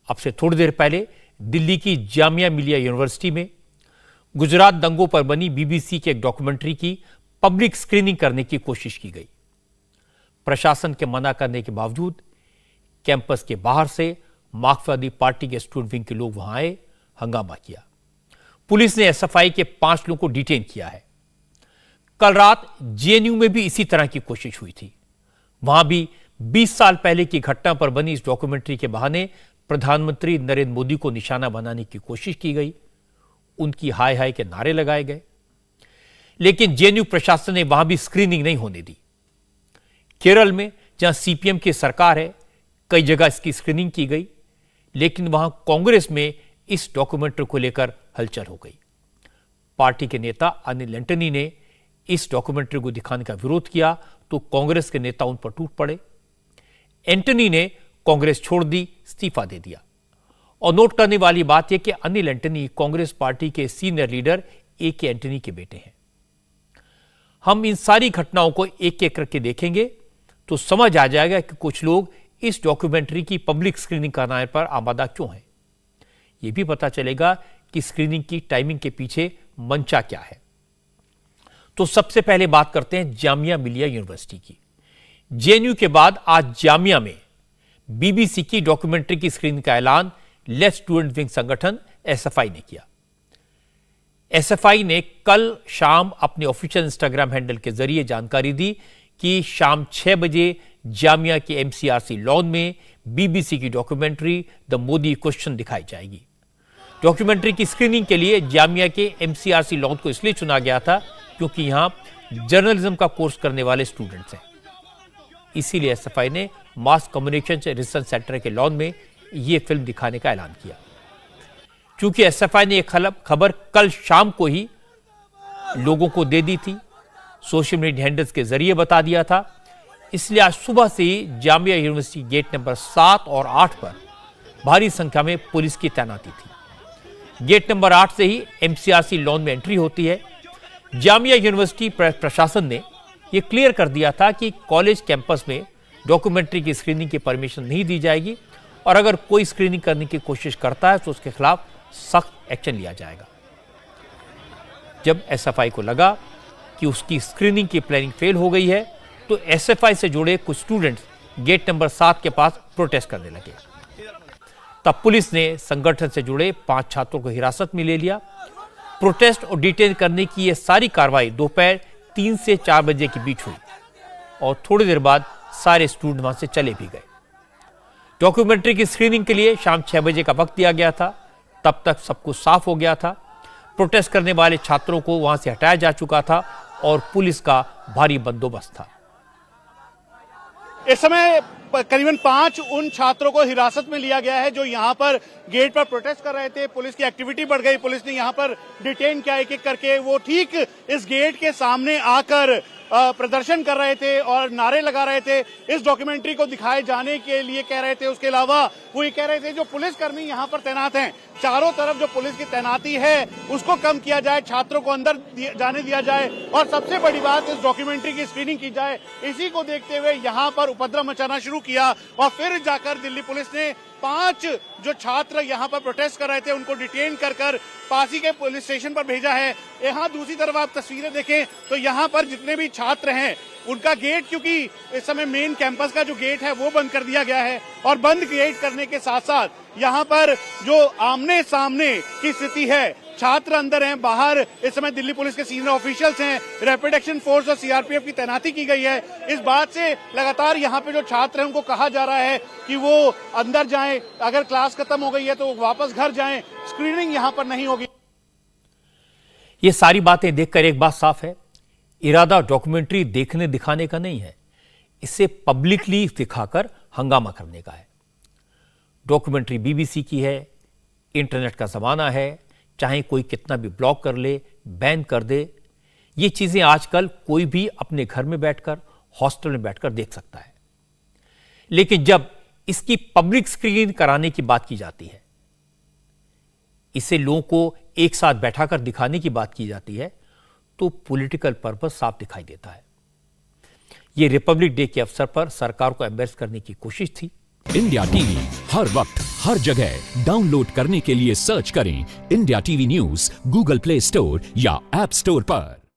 अब से थोड़ी देर पहले दिल्ली की जामिया मिलिया यूनिवर्सिटी में गुजरात दंगों पर बनी बीबीसी के एक डॉक्यूमेंट्री की पब्लिक स्क्रीनिंग करने की कोशिश की गई। प्रशासन के मना करने के बावजूद कैंपस के बाहर से मार्क्सवादी पार्टी के स्टूडेंट विंग के लोग वहां आए, हंगामा किया। पुलिस ने एसएफआई के 5 लोगों को डिटेन किया है। कल रात जेएनयू में भी इसी तरह की कोशिश हुई थी। वहां भी 20 साल पहले की घटना पर बनी इस डॉक्यूमेंट्री के बहाने प्रधानमंत्री नरेंद्र मोदी को निशाना बनाने की कोशिश की गई। उनकी हाय हाय के नारे लगाए गए, लेकिन जेएनयू प्रशासन ने वहां भी स्क्रीनिंग नहीं होने दी। केरल में जहां सीपीएम की सरकार है, कई जगह इसकी स्क्रीनिंग की गई, लेकिन वहां कांग्रेस में इस डॉक्यूमेंट्री को लेकर हलचल हो गई। पार्टी के नेता अनिल एंटनी ने इस डॉक्यूमेंट्री को दिखाने का विरोध किया तो कांग्रेस के नेता उन पर टूट पड़े। एंटनी ने कांग्रेस छोड़ दी, इस्तीफा दे दिया। और नोट करने वाली बात यह कि अनिल एंटनी कांग्रेस पार्टी के सीनियर लीडर ए.के. एंटनी के बेटे हैं। हम इन सारी घटनाओं को एक एक करके देखेंगे तो समझ आ जाएगा कि कुछ लोग इस डॉक्यूमेंट्री की पब्लिक स्क्रीनिंग कराने पर आमादा क्यों हैं। यह भी पता चलेगा कि स्क्रीनिंग की टाइमिंग के पीछे मंशा क्या है। तो सबसे पहले बात करते हैं जामिया मिलिया यूनिवर्सिटी की। जेएनयू के बाद आज जामिया में बीबीसी की डॉक्यूमेंट्री की स्क्रीनिंग का ऐलान लेफ्ट स्टूडेंट विंग संगठन एसएफआई ने किया। एसएफआई ने कल शाम अपने ऑफिशियल इंस्टाग्राम हैंडल के जरिए जानकारी दी कि शाम 6 बजे जामिया के एमसीआरसी लॉन में बीबीसी की डॉक्यूमेंट्री द मोदी क्वेश्चन दिखाई जाएगी। डॉक्यूमेंट्री की स्क्रीनिंग के लिए जामिया के एमसीआरसी लॉन को इसलिए चुना गया था क्योंकि यहां जर्नलिज्म का कोर्स करने वाले स्टूडेंट्स हैं। इसीलिए एसएफआई ने मास कम्युनिकेशन रिसर्च सेंटर के लॉन में यह फिल्म दिखाने का ऐलान किया। क्योंकि एसएफआई ने यह खबर कल शाम को ही लोगों को दे दी थी, सोशल मीडिया हैंडल्स के जरिए बता दिया था, इसलिए आज सुबह से ही जामिया यूनिवर्सिटी गेट नंबर 7 और 8 पर भारी संख्या में पुलिस की तैनाती थी। गेट नंबर 8 से ही एमसीआरसी लॉन में एंट्री होती है। जामिया यूनिवर्सिटी प्रशासन ने यह क्लियर कर दिया था कि कॉलेज कैंपस में डॉक्यूमेंट्री की स्क्रीनिंग की परमिशन नहीं दी जाएगी और अगर कोई स्क्रीनिंग करने की कोशिश करता है तो उसके खिलाफ सख्त एक्शन लिया जाएगा। जब एसएफआई को लगा कि उसकी स्क्रीनिंग की प्लानिंग फेल हो गई है तो एसएफआई से जुड़े कुछ स्टूडेंट्स गेट नंबर 7 के पास प्रोटेस्ट करने लगे। तब पुलिस ने संगठन से जुड़े 5 छात्रों को हिरासत में ले लिया। प्रोटेस्ट और डिटेन करने की यह सारी कार्रवाई दोपहर 3 से 4 बजे के बीच हुई और थोड़ी देर बाद सारे स्टूडेंट वहां से चले भी गए। डॉक्यूमेंट्री की स्क्रीनिंग के लिए शाम 6 बजे का वक्त दिया गया था। तब तक सब कुछ साफ हो गया था। प्रोटेस्ट करने वाले छात्रों को वहां से हटाया जा चुका था और पुलिस का भारी बंदोबस्त था। इस समय करीबन 5 उन छात्रों को हिरासत में लिया गया है जो यहाँ पर गेट पर प्रोटेस्ट कर रहे थे। पुलिस की एक्टिविटी बढ़ गई, पुलिस ने यहाँ पर डिटेन किया एक एक करके। वो ठीक इस गेट के सामने आकर प्रदर्शन कर रहे थे और नारे लगा रहे थे, इस डॉक्यूमेंट्री को दिखाए जाने के लिए कह रहे थे। उसके अलावा वो ये कह रहे थे जो पुलिसकर्मी यहाँ पर तैनात हैं, चारों तरफ जो पुलिस की तैनाती है उसको कम किया जाए, छात्रों को अंदर जाने दिया जाए और सबसे बड़ी बात इस डॉक्यूमेंट्री की स्क्रीनिंग की जाए। इसी को देखते हुए यहाँ पर उपद्रव मचाना शुरू किया और फिर जाकर दिल्ली पुलिस ने 5 जो छात्र यहाँ पर प्रोटेस्ट कर रहे थे उनको डिटेन कर पासी के पुलिस स्टेशन पर भेजा है। यहाँ दूसरी तरफ आप तस्वीरें देखें तो यहाँ पर जितने भी छात्र हैं उनका गेट, क्योंकि इस समय मेन कैंपस का जो गेट है वो बंद कर दिया गया है और बंद गेट करने के साथ साथ यहाँ पर जो आमने सामने की स्थिति है, छात्र अंदर हैं, बाहर इस समय दिल्ली पुलिस के सीनियर ऑफिशियल्स हैं, रैपिड एक्शन फोर्स और सीआरपीएफ की तैनाती की गई है। इस बात से लगातार यहाँ पे जो छात्र हैं उनको कहा जा रहा है कि वो अंदर जाएं, अगर क्लास खत्म हो गई है तो वापस घर जाएं, स्क्रीनिंग यहाँ पर नहीं होगी। ये सारी बातें देखकर एक बात साफ है, इरादा डॉक्यूमेंट्री देखने दिखाने का नहीं है, इसे पब्लिकली दिखाकर हंगामा करने का है। डॉक्यूमेंट्री बीबीसी की है, इंटरनेट का जमाना है, चाहे कोई कितना भी ब्लॉक कर ले, बैन कर दे, ये चीजें आजकल कोई भी अपने घर में बैठकर, हॉस्टल में बैठकर देख सकता है। लेकिन जब इसकी पब्लिक स्क्रीनिंग कराने की बात की जाती है, इसे लोगों को एक साथ बैठाकर दिखाने की बात की जाती है, तो पॉलिटिकल पर्पस साफ दिखाई देता है। यह रिपब्लिक डे के अवसर पर सरकार को एम्बेरस करने की कोशिश थी। इंडिया टीवी हर वक्त हर जगह डाउनलोड करने के लिए सर्च करें India TV news Google play store या ऐप स्टोर पर।